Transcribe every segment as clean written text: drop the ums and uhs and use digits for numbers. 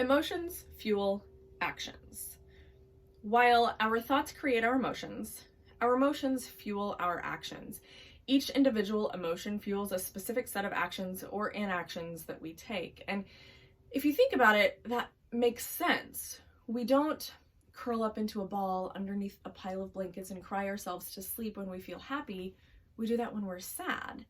Emotions fuel actions. While our thoughts create our emotions fuel our actions. Each individual emotion fuels a specific set of actions or inactions that we take. And if you think about it, that makes sense. We don't curl up into a ball underneath a pile of blankets and cry ourselves to sleep when we feel happy. We do that when we're sad.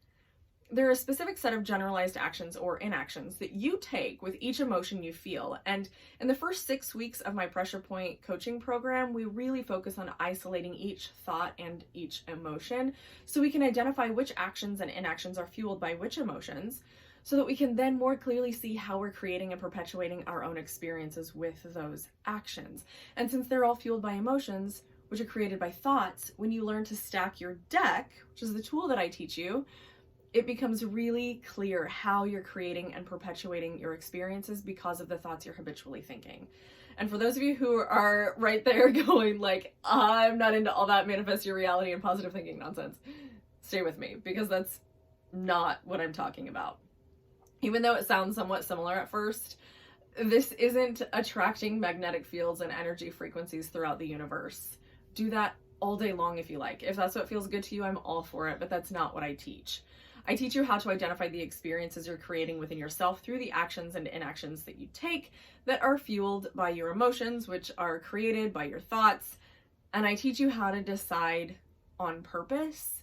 There are a specific set of generalized actions or inactions that you take with each emotion you feel. And in the first 6 weeks of my Pressure Point coaching program, we really focus on isolating each thought and each emotion so we can identify which actions and inactions are fueled by which emotions, so that we can then more clearly see how we're creating and perpetuating our own experiences with those actions. And since they're all fueled by emotions, which are created by thoughts, when you learn to stack your deck, which is the tool that I teach you, it becomes really clear how you're creating and perpetuating your experiences because of the thoughts you're habitually thinking. And for those of you who are right there going like, I'm not into all that manifest your reality and positive thinking nonsense, stay with me, because that's not what I'm talking about. Even though it sounds somewhat similar at first, this isn't attracting magnetic fields and energy frequencies throughout the universe. Do that all day long if you like. If that's what feels good to you, I'm all for it, but that's not what I teach. I teach you how to identify the experiences you're creating within yourself through the actions and inactions that you take that are fueled by your emotions, which are created by your thoughts. And I teach you how to decide on purpose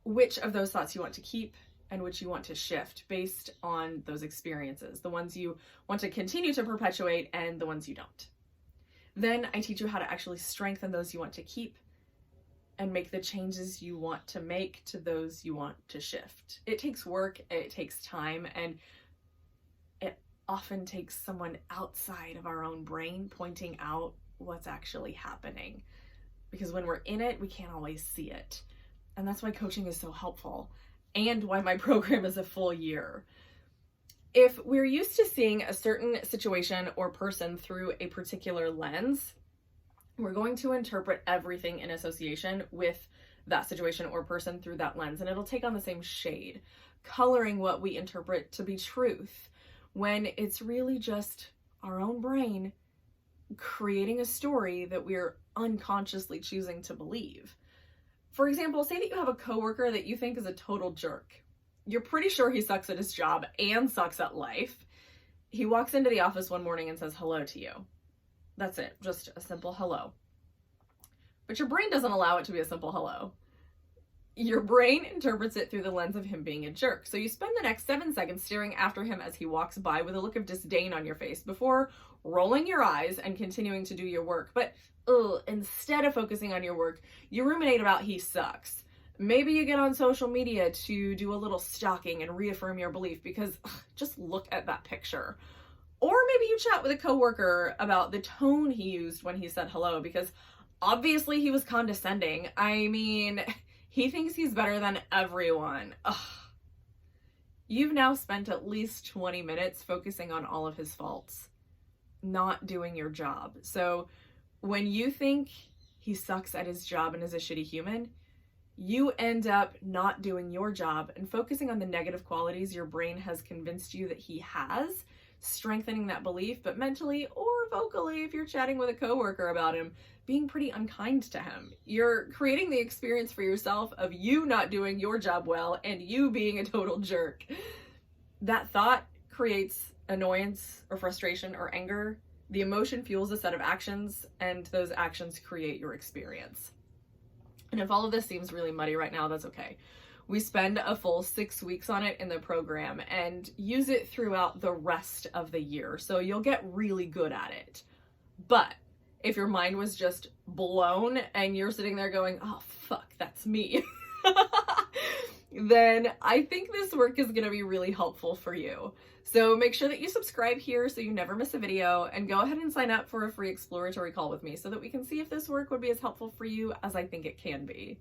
which of those thoughts you want to keep and which you want to shift based on those experiences, the ones you want to continue to perpetuate and the ones you don't. Then I teach you how to actually strengthen those you want to keep and make the changes you want to make to those you want to shift. It takes work, it takes time, and it often takes someone outside of our own brain pointing out what's actually happening. Because when we're in it, we can't always see it. And that's why coaching is so helpful, and why my program is a full year. If we're used to seeing a certain situation or person through a particular lens, we're going to interpret everything in association with that situation or person through that lens, and it'll take on the same shade, coloring what we interpret to be truth, when it's really just our own brain creating a story that we're unconsciously choosing to believe. For example, say that you have a coworker that you think is a total jerk. You're pretty sure he sucks at his job and sucks at life. He walks into the office one morning and says hello to you. That's it, just a simple hello. But your brain doesn't allow it to be a simple hello. Your brain interprets it through the lens of him being a jerk. So you spend the next 7 seconds staring after him as he walks by with a look of disdain on your face before rolling your eyes and continuing to do your work. But instead of focusing on your work, you ruminate about he sucks. Maybe you get on social media to do a little stalking and reaffirm your belief because just look at that picture. Or maybe you chat with a coworker about the tone he used when he said hello because obviously he was condescending. I mean, he thinks he's better than everyone. Ugh. You've now spent at least 20 minutes focusing on all of his faults, not doing your job. So when you think he sucks at his job and is a shitty human, you end up not doing your job and focusing on the negative qualities your brain has convinced you that he has, strengthening that belief, but mentally or vocally, if you're chatting with a coworker about him, being pretty unkind to him. You're creating the experience for yourself of you not doing your job well and you being a total jerk. That thought creates annoyance or frustration or anger. The emotion fuels a set of actions, and those actions create your experience. And if all of this seems really muddy right now, that's okay. We spend a full 6 weeks on it in the program and use it throughout the rest of the year. So you'll get really good at it. But if your mind was just blown and you're sitting there going, oh, fuck, that's me, then I think this work is going to be really helpful for you. So make sure that you subscribe here so you never miss a video, and go ahead and sign up for a free exploratory call with me so that we can see if this work would be as helpful for you as I think it can be.